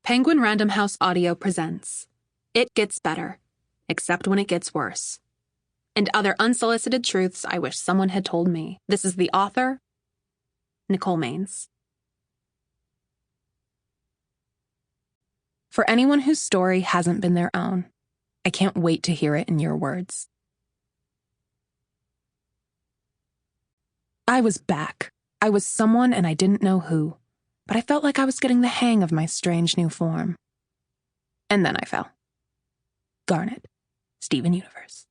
Penguin Random House Audio presents It Gets Better, Except When It Gets Worse, and Other Unsolicited Truths I Wish Someone Had Told Me. This is the author, Nicole Maines. For anyone whose story hasn't been their own, I can't wait to hear it in your words. I was back. I was someone and I didn't know who, but I felt like I was getting the hang of my strange new form. And then I fell. Garnet, Steven Universe.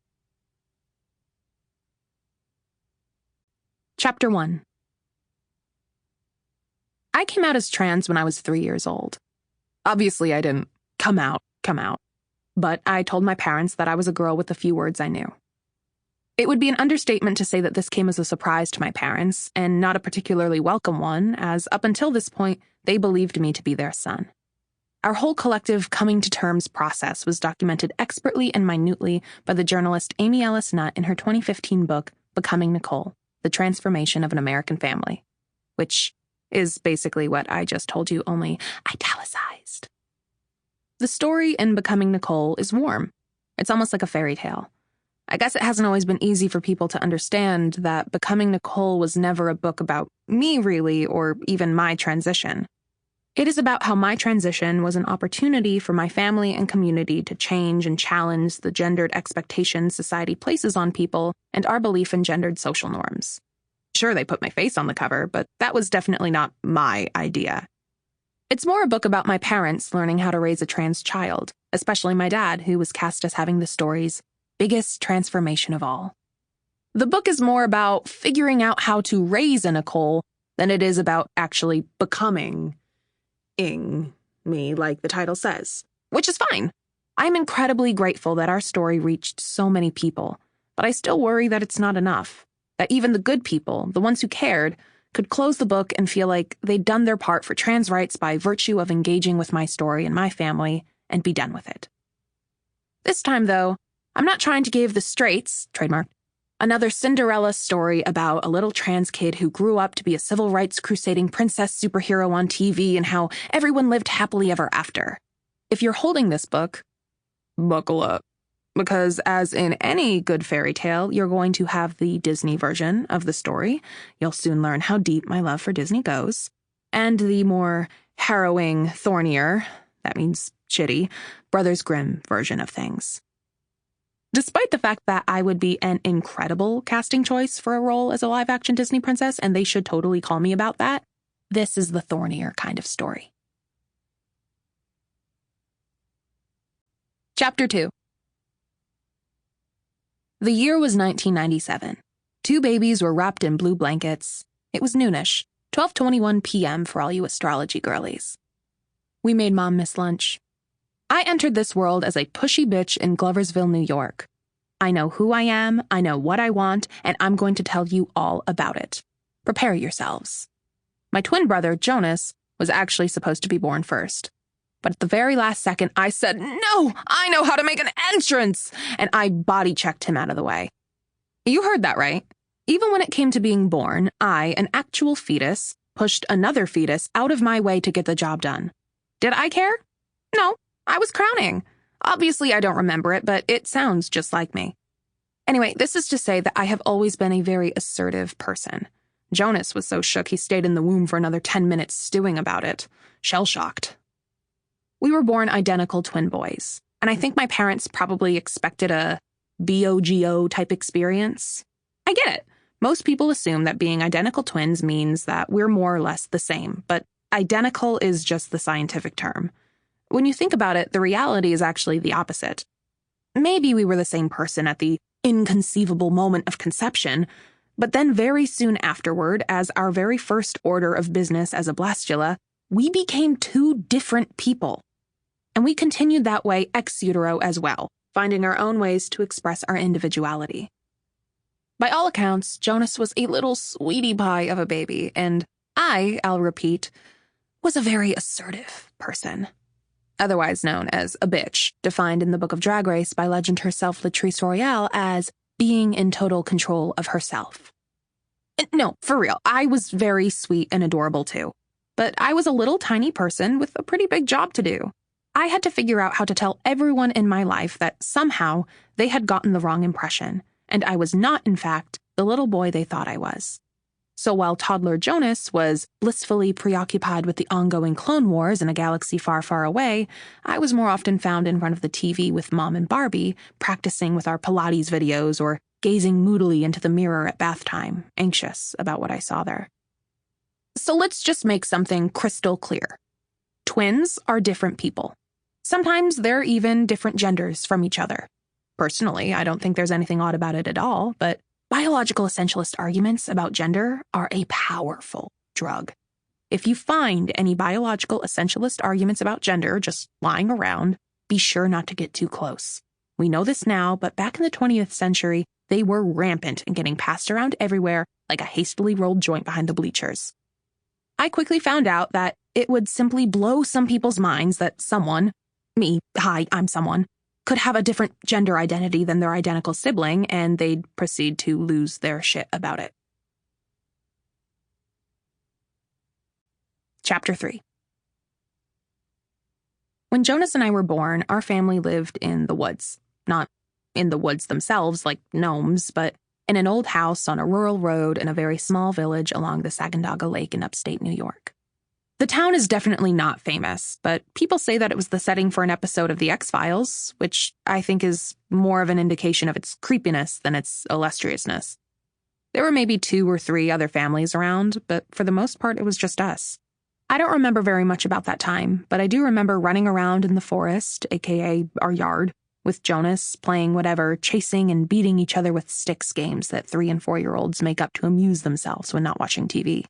Chapter 1. I came out as trans when I was 3 years old. Obviously, I didn't come out, but I told my parents that I was a girl with the few words I knew. It would be an understatement to say that this came as a surprise to my parents, and not a particularly welcome one, as up until this point, they believed me to be their son. Our whole collective coming-to-terms process was documented expertly and minutely by the journalist Amy Ellis Nutt in her 2015 book, Becoming Nicole, The Transformation of an American Family, which is basically what I just told you, only italicized. The story in Becoming Nicole is warm. It's almost like a fairy tale. I guess it hasn't always been easy for people to understand that Becoming Nicole was never a book about me, really, or even my transition. It is about how my transition was an opportunity for my family and community to change and challenge the gendered expectations society places on people and our belief in gendered social norms. Sure, they put my face on the cover, but that was definitely not my idea. It's more a book about my parents learning how to raise a trans child, especially my dad, who was cast as having the story's biggest transformation of all. The book is more about figuring out how to raise a Nicole than it is about actually becoming me, like the title says, which is fine. I'm incredibly grateful that our story reached so many people, but I still worry that it's not enough, that even the good people, the ones who cared, could close the book and feel like they'd done their part for trans rights by virtue of engaging with my story and my family and be done with it. This time, though, I'm not trying to give the straights, trademark, another Cinderella story about a little trans kid who grew up to be a civil rights crusading princess superhero on TV and how everyone lived happily ever after. If you're holding this book, buckle up. Because as in any good fairy tale, you're going to have the Disney version of the story. You'll soon learn how deep my love for Disney goes. And the more harrowing, thornier, that means shitty, Brothers Grimm version of things. Despite the fact that I would be an incredible casting choice for a role as a live-action Disney princess, and they should totally call me about that, this is the thornier kind of story. Chapter 2. The year was 1997. 2 babies were wrapped in blue blankets. It was noonish, 12:21 p.m. for all you astrology girlies. We made Mom miss lunch. I entered this world as a pushy bitch in Gloversville, New York. I know who I am, I know what I want, and I'm going to tell you all about it. Prepare yourselves. My twin brother, Jonas, was actually supposed to be born first. But at the very last second, I said, "No, I know how to make an entrance!" And I body-checked him out of the way. You heard that right. Even when it came to being born, I, an actual fetus, pushed another fetus out of my way to get the job done. Did I care? No. I was crowning. Obviously, I don't remember it, but it sounds just like me. Anyway, this is to say that I have always been a very assertive person. Jonas was so shook he stayed in the womb for another 10 minutes stewing about it, shell-shocked. We were born identical twin boys, and I think my parents probably expected a BOGO type experience. I get it. Most people assume that being identical twins means that we're more or less the same, but identical is just the scientific term. When you think about it, the reality is actually the opposite. Maybe we were the same person at the inconceivable moment of conception, but then very soon afterward, as our very first order of business as a blastula, we became 2 different people. And we continued that way ex utero as well, finding our own ways to express our individuality. By all accounts, Jonas was a little sweetie pie of a baby, and I'll repeat, was a very assertive person. Otherwise known as a bitch, defined in the Book of Drag Race by legend herself Latrice Royale as being in total control of herself. No, for real, I was very sweet and adorable too. but I was a little tiny person with a pretty big job to do. I had to figure out how to tell everyone in my life that somehow they had gotten the wrong impression, and I was not, in fact, the little boy they thought I was. So while toddler Jonas was blissfully preoccupied with the ongoing Clone Wars in a galaxy far, far away, I was more often found in front of the TV with Mom and Barbie, practicing with our Pilates videos or gazing moodily into the mirror at bath time, anxious about what I saw there. So let's just make something crystal clear. Twins are different people. Sometimes they're even different genders from each other. Personally, I don't think there's anything odd about it at all, but biological essentialist arguments about gender are a powerful drug. If you find any biological essentialist arguments about gender just lying around, be sure not to get too close. We know this now, but back in the 20th century, they were rampant and getting passed around everywhere like a hastily rolled joint behind the bleachers. I quickly found out that it would simply blow some people's minds that someone, me, hi, I'm someone, could have a different gender identity than their identical sibling, and they'd proceed to lose their shit about it. Chapter 3. When Jonas and I were born, our family lived in the woods. Not in the woods themselves, like gnomes, but in an old house on a rural road in a very small village along the Sacandaga Lake in upstate New York. The town is definitely not famous, but people say that it was the setting for an episode of The X-Files, which I think is more of an indication of its creepiness than its illustriousness. There were maybe 2 or 3 other families around, but for the most part it was just us. I don't remember very much about that time, but I do remember running around in the forest, aka our yard, with Jonas, playing whatever chasing and beating each other with sticks games that 3- and 4-year-olds make up to amuse themselves when not watching TV.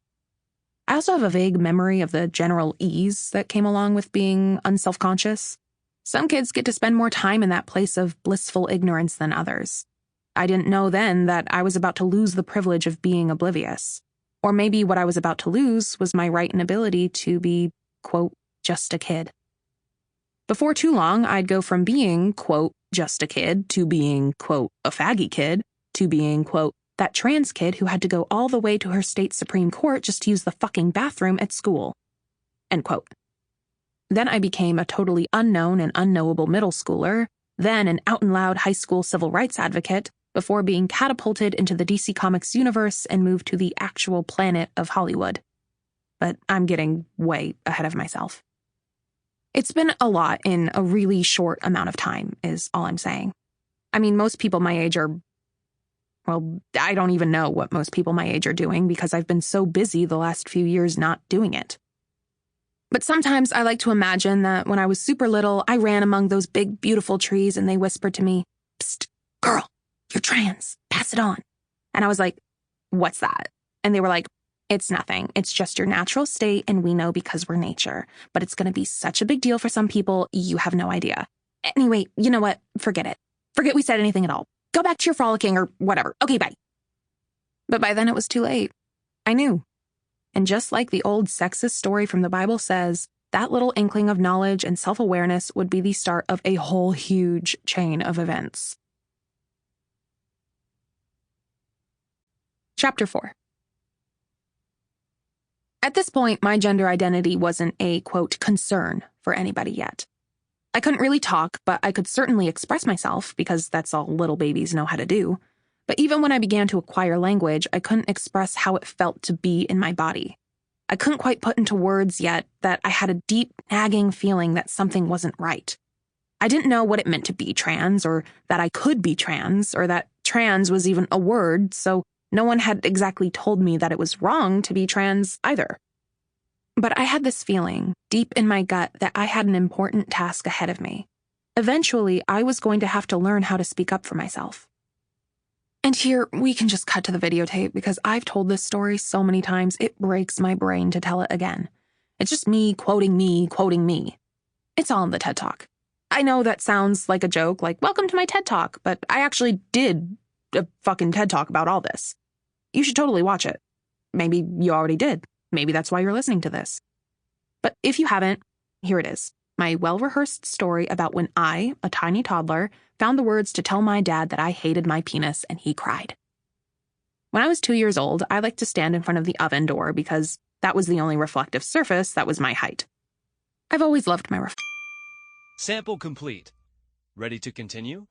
I also have a vague memory of the general ease that came along with being unselfconscious. Some kids get to spend more time in that place of blissful ignorance than others. I didn't know then that I was about to lose the privilege of being oblivious. Or maybe what I was about to lose was my right and ability to be, quote, just a kid. Before too long, I'd go from being, quote, just a kid, to being, quote, a faggy kid, to being, quote, that trans kid who had to go all the way to her state Supreme Court just to use the fucking bathroom at school. End quote. Then I became a totally unknown and unknowable middle schooler, then an out-and-loud high school civil rights advocate, before being catapulted into the DC Comics universe and moved to the actual planet of Hollywood. But I'm getting way ahead of myself. It's been a lot in a really short amount of time, is all I'm saying. I mean, most people my age are... Well, I don't even know what most people my age are doing because I've been so busy the last few years not doing it. But sometimes I like to imagine that when I was super little, I ran among those big, beautiful trees and they whispered to me, "Psst, girl, you're trans, pass it on." And I was like, "What's that?" And they were like, "It's nothing. It's just your natural state and we know because we're nature. But it's going to be such a big deal for some people, you have no idea. Anyway, you know what? Forget it. Forget we said anything at all. Go back to your frolicking or whatever. Okay, bye." But by then it was too late. I knew. And just like the old sexist story from the Bible says, that little inkling of knowledge and self-awareness would be the start of a whole huge chain of events. Chapter 4. At this point, my gender identity wasn't a, quote, concern for anybody yet. I couldn't really talk, but I could certainly express myself because that's all little babies know how to do. But even when I began to acquire language, I couldn't express how it felt to be in my body. I couldn't quite put into words yet that I had a deep, nagging feeling that something wasn't right. I didn't know what it meant to be trans, or that I could be trans, or that trans was even a word, so no one had exactly told me that it was wrong to be trans either. But I had this feeling, deep in my gut, that I had an important task ahead of me. Eventually, I was going to have to learn how to speak up for myself. And here, we can just cut to the videotape because I've told this story so many times, it breaks my brain to tell it again. It's just me quoting me, quoting me. It's all in the TED Talk. I know that sounds like a joke, like, welcome to my TED Talk, but I actually did a fucking TED Talk about all this. You should totally watch it. Maybe you already did. Maybe that's why you're listening to this. But if you haven't, here it is. My well-rehearsed story about when I, a tiny toddler, found the words to tell my dad that I hated my penis and he cried. When I was 2 years old, I liked to stand in front of the oven door because That was the only reflective surface that was my height. I've always loved my Sample complete. Ready to continue?